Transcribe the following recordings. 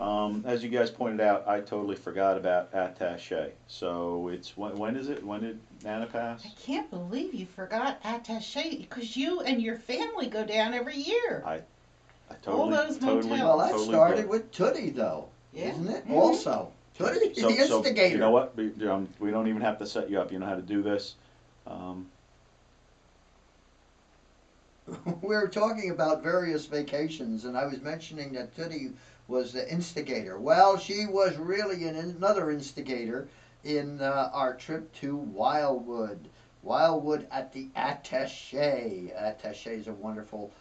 As you guys pointed out, I totally forgot about attaché. So it's when is it? When did Nana pass? I can't believe you forgot attaché because you and your family go down every year. I I All totally those totally Well, motels. that totally started did. with Tootie, though, Yeah. isn't it? Mm-hmm. Also, Okay, Tootie, the so you know instigator. what? We don't even have to set you up. You know how to do this. Um, We were talking about various vacations, and I was mentioning that Tootie was the instigator. Well, she was really another instigator in our trip to Wildwood. Wildwood at the Attaché. Attaché is a wonderful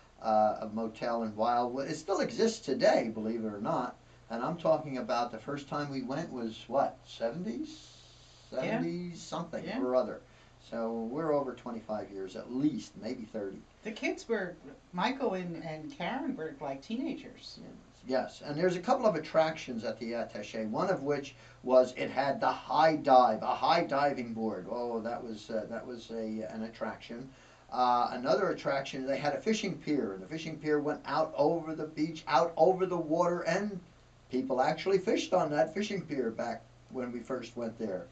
motel in Wildwood. It still exists today, believe it or not. And I'm talking about the first time we went was what, 70s? Yeah. 70s something Yeah. or other. So we're over 25 years at least, maybe 30. The kids were, Michael and Karen were like teenagers. Yes, and there's a couple of attractions at the Attaché. One of which was it had the high dive, a high diving board. Oh, that was an attraction. Another attraction, they had a fishing pier, and the fishing pier went out over the beach, out over the water, and people actually fished on that fishing pier back when we first went there.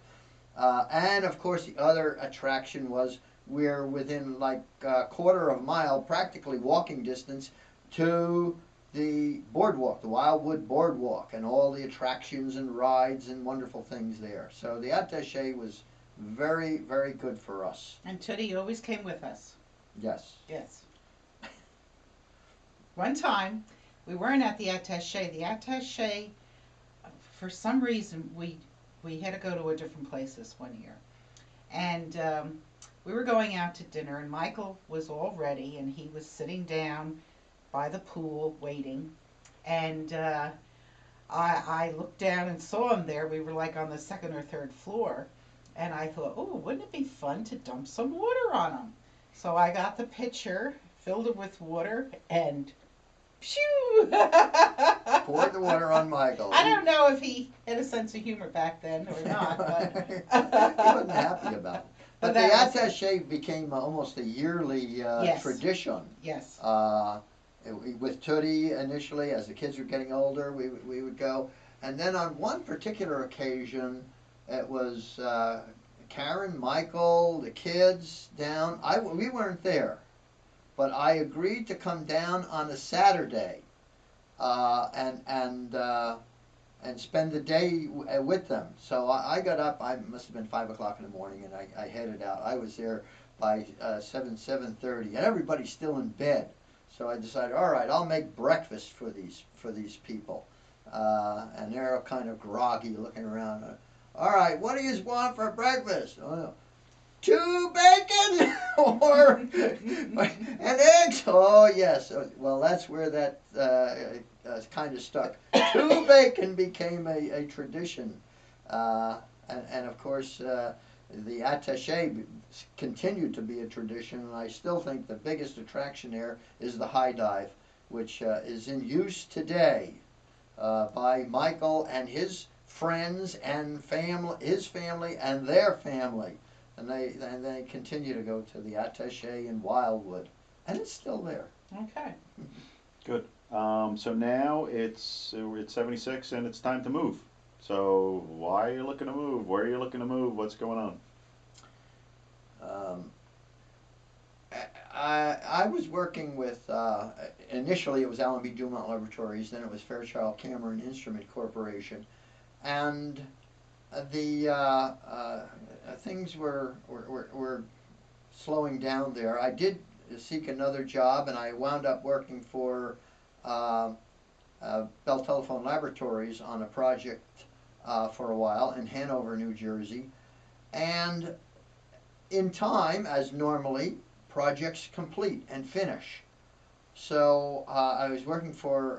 And of course, the other attraction was we're within like a quarter of a mile, practically walking distance, to the boardwalk, the Wildwood Boardwalk, and all the attractions and rides and wonderful things there. So the attaché was very, very good for us. And Tootie always came with us. Yes. Yes. One time, we weren't at the attaché. The attaché, for some reason, we had to go to a different place this one year, and we were going out to dinner. And Michael was all ready, and he was sitting down by the pool waiting. And I looked down and saw him there. We were like on the second or third floor, and I thought, oh, wouldn't it be fun to dump some water on him? So I got the pitcher, filled it with water, and phew! Poured the water on Michael. I don't know if he had a sense of humor back then or not, He wasn't happy about it. But the that was attaché became almost a yearly yes, tradition. yes. With Tootie initially, as the kids were getting older, we would go. And then on one particular occasion, it was Karen, Michael, the kids down. We weren't there, but I agreed to come down on a Saturday uh, and and uh, and spend the day with them. So I got up. I must have been 5 o'clock in the morning, and I headed out. I was there by 7:30, and everybody's still in bed. So I decided, all right, I'll make breakfast for these people, and they're kind of groggy, looking around. All right, what do you want for breakfast? Oh, two bacon or and eggs. Oh yes. Well, that's where that kind of stuck. Two bacon became a tradition, and of course the attaché continued to be a tradition. And I still think the biggest attraction there is the high dive, which is in use today by Michael and his friends and family, his family and their family, and they continue to go to the attaché in Wildwood, and it's still there. Okay. Good. So now we're at 76 and it's time to move. So why are you looking to move? Where are you looking to move? What's going on? Um, I was working with initially it was Allen B. Dumont Laboratories, then it was Fairchild Cameron Instrument Corporation, and the things were slowing down there. I did seek another job, and I wound up working for uh, Bell Telephone Laboratories on a project for a while in Hanover, New Jersey. And in time, as normally, projects complete and finish. So I was working for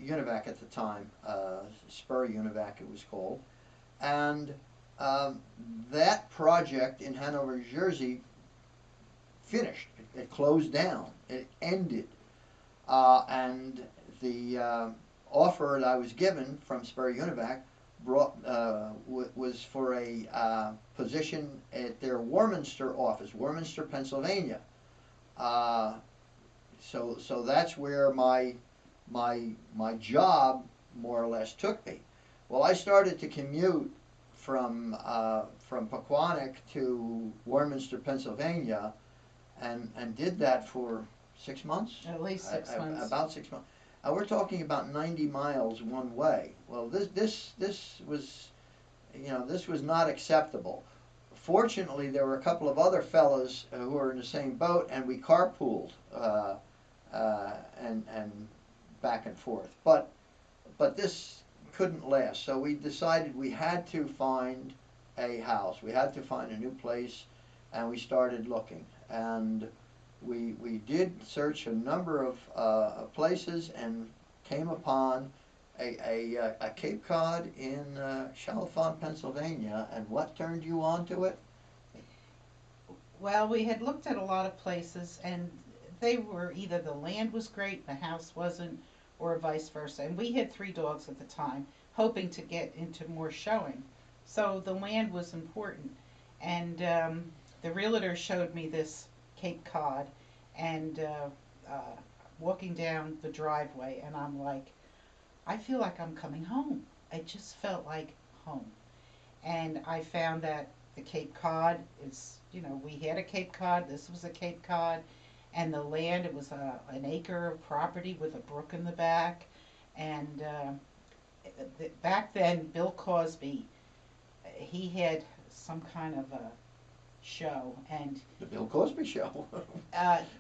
Univac at the time, Spur Univac it was called, and um, that project in Hanover, New Jersey, finished. It closed down. It ended, and the offer that I was given from Spur Univac was for a position at their Warminster office, Warminster, Pennsylvania. So that's where my job more or less took me. Well, I started to commute from Pequannock to Warminster, Pennsylvania, and did that for 6 months. At least 6 months. About 6 months. We're talking about 90 miles one way. Well, this was, this was not acceptable. Fortunately, there were a couple of other fellas who were in the same boat, and we carpooled and back and forth. But this couldn't last, so we decided we had to find a house. We had to find a new place, and we started looking. And we did search a number of places and came upon a Cape Cod in Chalfont, Pennsylvania. And what turned you on to it? Well, we had looked at a lot of places, and they were either the land was great, the house wasn't, or vice versa. And we had 3 dogs at the time, hoping to get into more showing. So the land was important. And the realtor showed me this Cape Cod, and walking down the driveway, and I'm like, I feel like I'm coming home. It just felt like home. And I found that the Cape Cod is, we had a Cape Cod, this was a Cape Cod, and the land, it was an acre of property with a brook in the back. And back then, Bill Cosby, he had some kind of a show, and The Bill Cosby Show.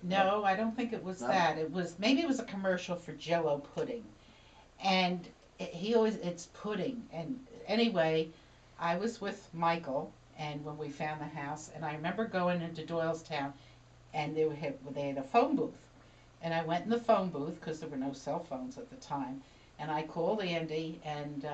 no, I don't think it was No? that. Maybe it was a commercial for Jell-O pudding, and it's pudding. And anyway, I was with Michael, and when we found the house, and I remember going into Doylestown, and they had a phone booth, and I went in the phone booth because there were no cell phones at the time, and I called Andy, and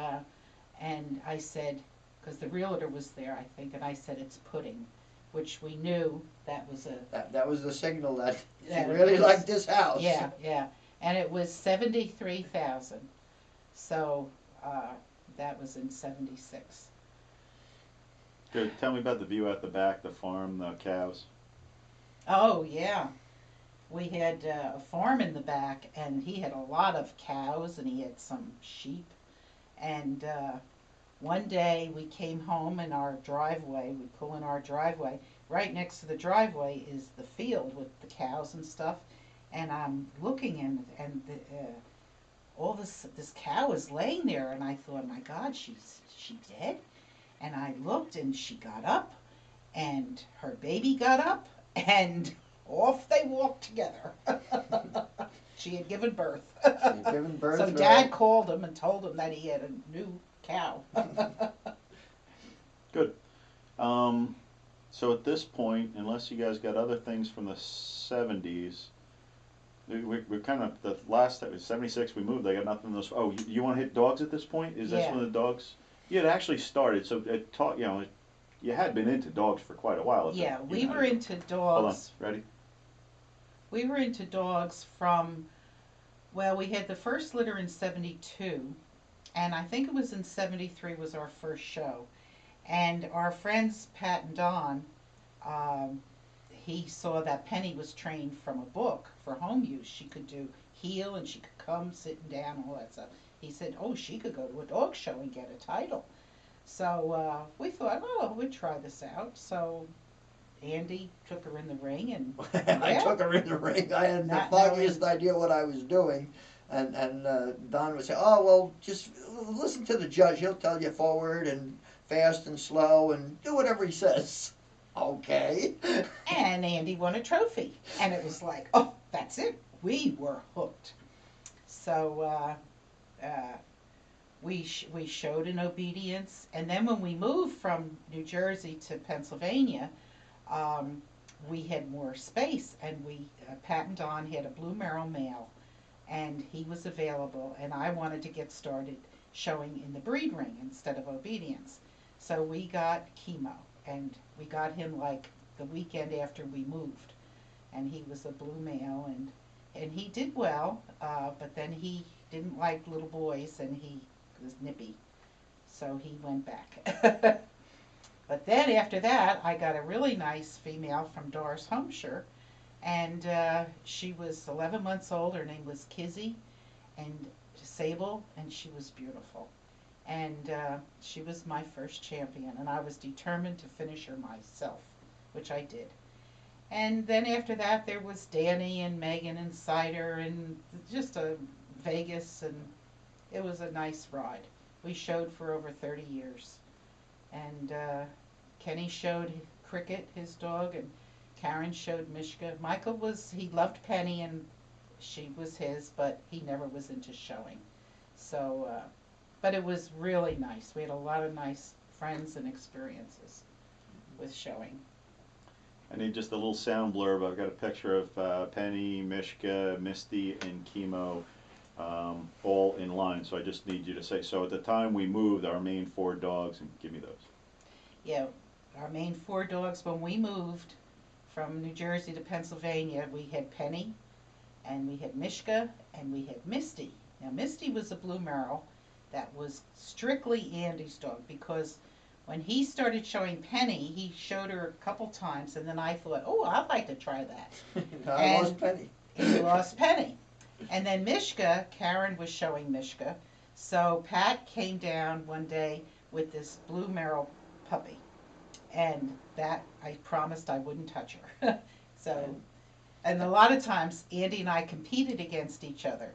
I said, because the realtor was there, I think, and I said, it's pudding, which we knew that was That was the signal that that she it really was- liked this house. yeah, and it was 73,000. So that was in 76. Good. Tell me about the view out the back, the farm, the cows. Oh yeah, we had a farm in the back, and he had a lot of cows, and he had some sheep. And one day we came home in our driveway. We pull in our driveway. Right next to the driveway is the field with the cows and stuff. And I'm looking, and all this cow is laying there, and I thought, my God, she dead? And I looked, and she got up, and her baby got up, and off they walked together. She had given birth. She had given birth. So Dad called him and told him that he had a new cow. Good. So at this point, unless you guys got other things from the 70s, we're kind of, the last, that was 76, we moved, they got nothing else. Oh, you want to hit dogs at this point? Is this Yeah. when the dogs? Yeah, it actually started, so it taught, you had been into dogs for quite a while. Yeah, You we know, were into Hold on, dogs. ready? We were into dogs from, well, we had the first litter in 72, and I think it was in 73 was our first show. And our friends Pat and Don, he saw that Penny was trained from a book for home use. She could do heel, and she could come sitting down, all that stuff. He said, oh, she could go to a dog show and get a title. So we thought, oh, we'd try this out. So Andy took her in the ring, and I yeah. took her in the ring. I had the Not foggiest knowing- idea what I was doing. And Don would say, oh, well, just listen to the judge. He'll tell you forward and fast and slow and do whatever he says. Okay. and Andy won a trophy. And it was like, oh, that's it. We were hooked. So we showed in obedience. And then when we moved from New Jersey to Pennsylvania, we had more space. And Pat and Don had a Blue Merrill male. And he was available. And I wanted to get started showing in the breed ring instead of obedience. So we got Chemo. And we got him like the weekend after we moved. And he was a blue male, and he did well, but then he didn't like little boys, and he was nippy. So he went back. But then after that, I got a really nice female from Doris Homeshire, and she was 11 months old. Her name was Kizzy, and Sable, and she was beautiful. And she was my first champion, and I was determined to finish her myself, which I did. And then after that, there was Danny and Megan and Cider and just a Vegas, and it was a nice ride. We showed for over 30 years. And Kenny showed Cricket, his dog, and Karen showed Mishka. Michael he loved Penny, and she was his, but he never was into showing. So, but it was really nice. We had a lot of nice friends and experiences with showing. I need just a little sound blurb. I've got a picture of Penny, Mishka, Misty, and Chemo all in line. So I just need you to say, so at the time we moved, our main 4 dogs, and give me those. Yeah, our main 4 dogs, when we moved from New Jersey to Pennsylvania, we had Penny, and we had Mishka, and we had Misty. Now, Misty was a Blue Merrill that was strictly Andy's dog, because when he started showing Penny, he showed her a couple times, and then I thought, oh, I'd like to try that. I lost Penny. He lost Penny. And then Mishka, Karen was showing Mishka, so Pat came down one day with this Blue Merrill puppy, and that I promised I wouldn't touch her. So, and a lot of times Andy and I competed against each other.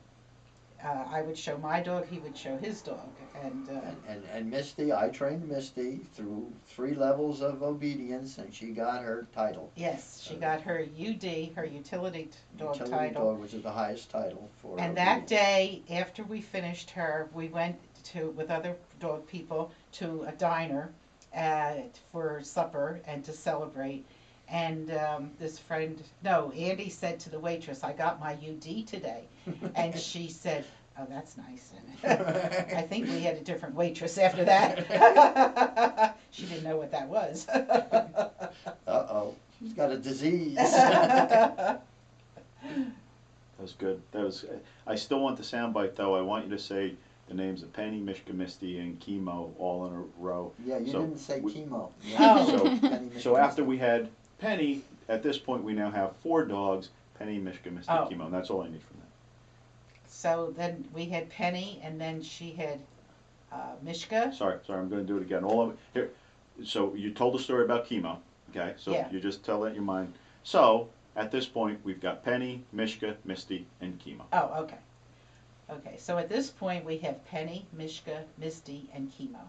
I would show my dog, he would show his dog, and Misty, I trained Misty through 3 levels of obedience, and she got her title. yes, she got her UD, her utility dog Utility title. dog, which is the highest title for. And that day, after we finished her, we went with other dog people to a diner for supper and to celebrate. And Andy said to the waitress, I got my UD today. And she said, oh, that's nice. And I think we had a different waitress after that. She didn't know what that was. Uh-oh, she's got a disease. That was good. I still want the soundbite though. I want you to say the names of Penny, Mishka, Misty, and Chemo all in a row. Yeah, you didn't say chemo. Oh. So after we had Penny, at this point we now have 4 dogs, Penny, Mishka, Misty, Oh. Chemo, and that's all I need from that. So then we had Penny, and then she had Mishka. Sorry, I'm gonna do it again. All of it, here, so you told the story about Chemo, okay? So Yeah. you just tell that in your mind. So, at this point, we've got Penny, Mishka, Misty, and Chemo. Oh, okay. Okay, so at this point we have Penny, Mishka, Misty, and Chemo.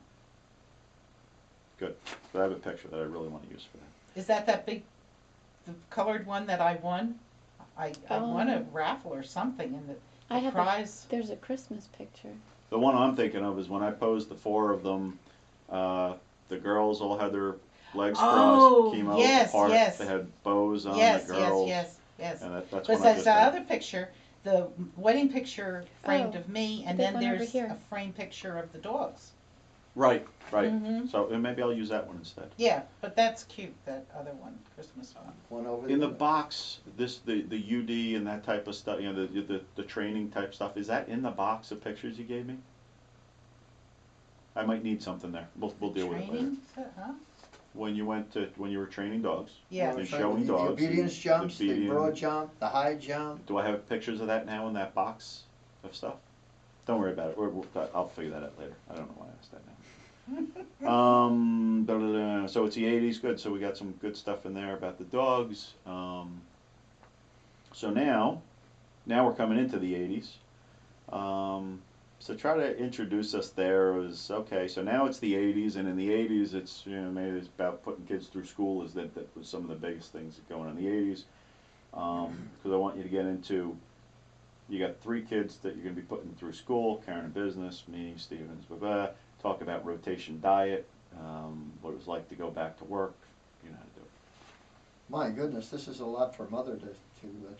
Good. So I have a picture that I really want to use for that. Is that big, the colored one that I won? I won a raffle or something, and I the have prize. There's a Christmas picture. The one I'm thinking of is when I posed the 4 of them. The girls all had their legs Oh, crossed, Chemo yes, apart. yes. They had bows on Yes, the girls. yes. And that's But when I there's just that had- other picture, the wedding picture framed Oh, of me, and this then one over there's here. a framed picture of the dogs. Right. Mm-hmm. So maybe I'll use that one instead. Yeah, but that's cute, that other one, Christmas one. One over In the there. box, the UD and that type of stuff, you know, the training type stuff, is that in the box of pictures you gave me? I might need something there. We'll deal with it later. Training, huh? When you were training dogs. Yeah. And showing the dogs. obedience and jumps, the obedient- broad jump, the high jump. Do I have pictures of that now in that box of stuff? Don't worry about it. I'll figure that out later. I don't know why I asked that now. So it's the 80s, good. So we got some good stuff in there about the dogs. So now we're coming into the 80s. So try to introduce us there as, okay, so now it's the 80s, and in the 80s it's, you know, maybe it's about putting kids through school, that was some of the biggest things going on in the 80s. Because I want you to get into, you got 3 kids that you're going to be putting through school, Karen in business, me, Stevens, talk about rotation diet, what it was like to go back to work, you know how to do it. My goodness, this is a lot for Mother to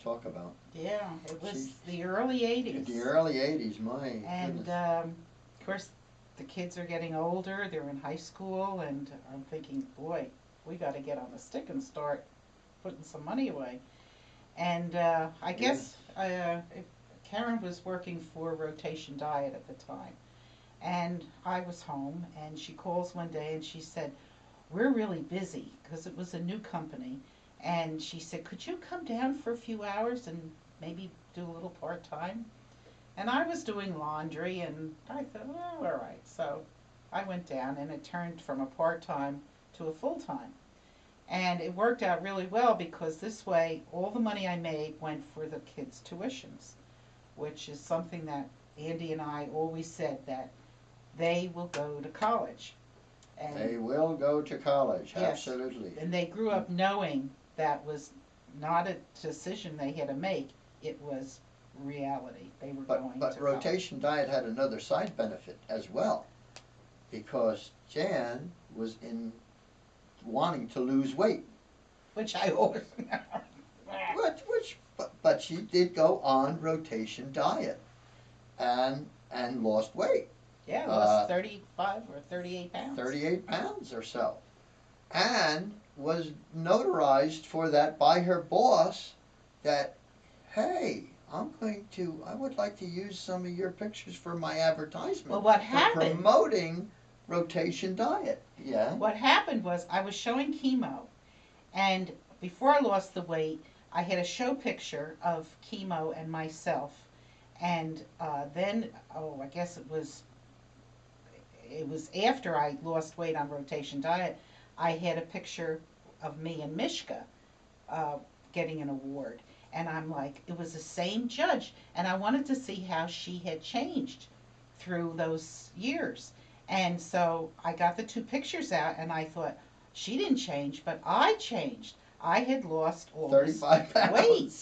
talk about. Yeah, it was She's- the early 80s. The early 80s, my And goodness. of course, the kids are getting older, they're in high school, and I'm thinking, boy, we got to get on the stick and start putting some money away. And I guess Karen was working for Rotation Diet at the time. And I was home, and she calls one day and she said, we're really busy, because it was a new company. And she said, could you come down for a few hours and maybe do a little part-time? And I was doing laundry, and I thought, well, all right. So I went down, and it turned from a part-time to a full-time. And it worked out really well because this way, all the money I made went for the kids' tuitions, which is something that Andy and I always said that they will go to college. They And will go to college, yes, absolutely. and they grew up knowing that was not a decision they had to make, it was reality. They were going to But college. rotation diet had another side benefit as well, because Jan was in wanting to lose weight, Which I always. but she did go on rotation diet and lost weight, Yeah, it was 35 or 38 pounds. 38 pounds or so, and was notarized for that by her boss that, hey, I would like to use some of your pictures for my advertisement. Well, what for happened? promoting rotation diet. Yeah. What happened was I was showing chemo, and before I lost the weight, I had a show picture of chemo and myself, and then I guess it was after I lost weight on rotation diet. I had a picture of me and Mishka uh, getting an award, and I'm like, it was the same judge, and I wanted to see how she had changed through those years. And so I got the two pictures out, and I thought, she didn't change, but I changed. I had lost all this 35 pounds. weight.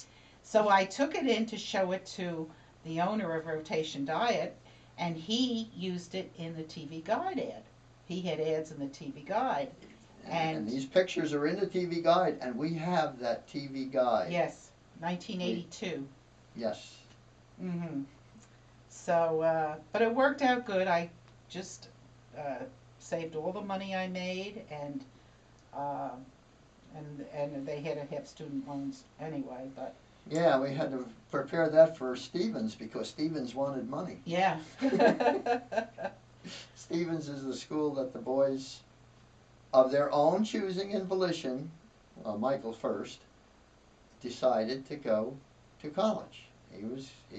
So I took it in to show it to the owner of Rotation Diet, and he used it in the TV Guide ad. He had ads in the TV Guide. And these pictures are in the TV Guide, and we have that TV Guide. Yes, 1982. Yes. Mm-hmm. So, but it worked out good. I just saved all the money I made, and they had to have student loans anyway. But Yeah, we had to prepare that for Stevens because Stevens wanted money. yeah. Stevens is the school that the boys, of their own choosing and volition, Michael first, decided to go to college. He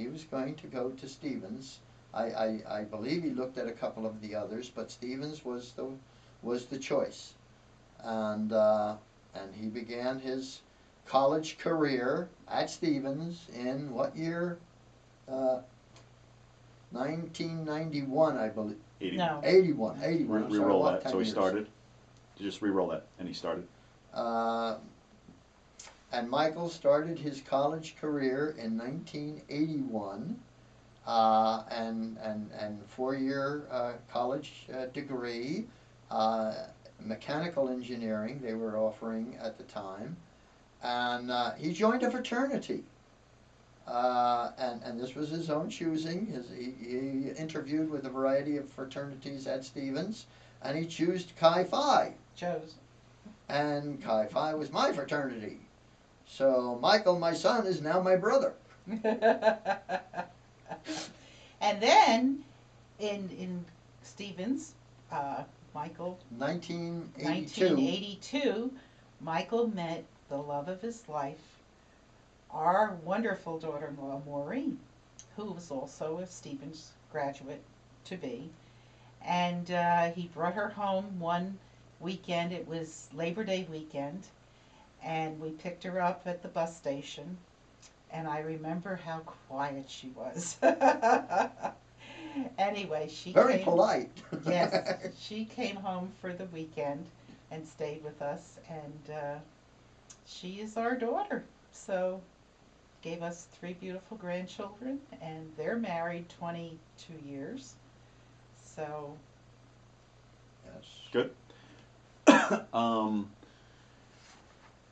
was going to go to Stevens. I believe he looked at a couple of the others, but Stevens was the choice, and he began his college career at Stevens in what year? 1991, I believe. 80. No. 81. Re-roll so that. So he started. You just re-roll that, and he started. And Michael started his college career in 1981, and 4-year college degree, mechanical engineering they were offering at the time, and he joined a fraternity. And this was his own choosing. He interviewed with a variety of fraternities at Stevens, and he chose Chi Phi. And Chi Phi was my fraternity. So Michael, my son, is now my brother. And then in Stevens, Michael, 1982, Michael met the love of his life, our wonderful daughter-in-law, Maureen, who was also a Stevens graduate to be. And he brought her home one weekend. It was Labor Day weekend. And we picked her up at the bus station. And I remember how quiet she was. Anyway, she Very came, polite. yes, she came home for the weekend and stayed with us. And she is our daughter. So gave us 3 beautiful grandchildren, and they're married 22 years. So Yes. Good.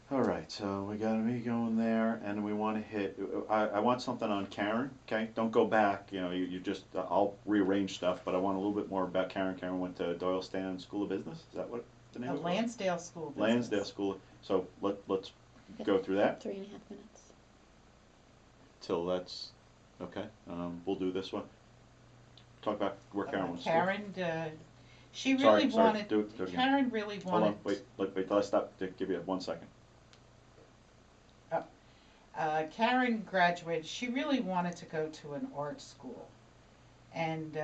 All right, so we got me going there, and we want to hit. I want something on Karen. Okay, don't go back. You know, you just. I'll rearrange stuff, but I want a little bit more about Karen. Karen went to Doylestown School of Business. Is that what the name a of it? Lansdale School business. Lansdale School. So let's go through that 3.5 minutes. till that's okay. We'll do this one. Talk about where Karen went to school. Karen, she Sorry, really wanted. do it again. Karen really wanted. Hold on, wait till I stop to give you 1 second. Karen graduated. She really wanted to go to an art school, and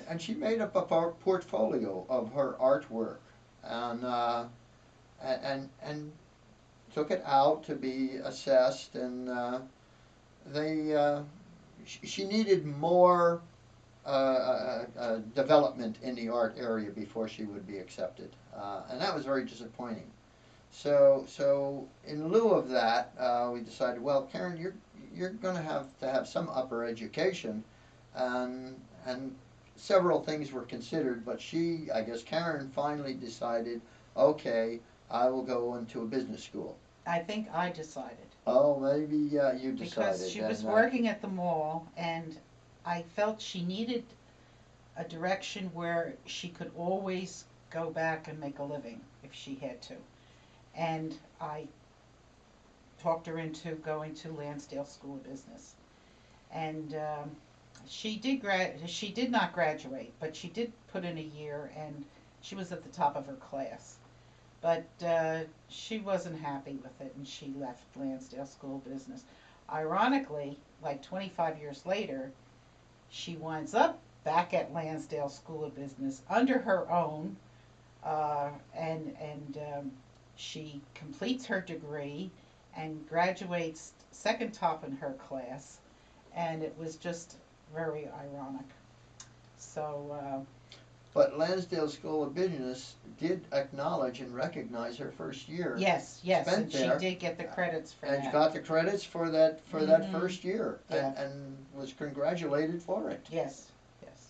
And she made up a portfolio of her artwork, and and took it out to be assessed, and they she needed more development in the art area before she would be accepted, and that was very disappointing. So in lieu of that, we decided, well, Karen, you're going to have some upper education, and several things were considered, but I guess Karen finally decided, okay, I will go into a business school. I think I decided. Oh, maybe you decided. Because she was and, working at the mall, and I felt she needed a direction where she could always go back and make a living if she had to. And I talked her into going to Lansdale School of Business. And she did not graduate, but she did put in a year, and she was at the top of her class. But she wasn't happy with it, and she left Lansdale School of Business. Ironically, like 25 years later, she winds up back at Lansdale School of Business under her own, and she completes her degree and graduates second top in her class, and it was just very ironic. So but Lansdale School of Business did acknowledge and recognize her first year. yes, spent and there, she did get the credits for and that. got the credits for that Mhm. first year, Yeah. and was congratulated for it. Yes, yes.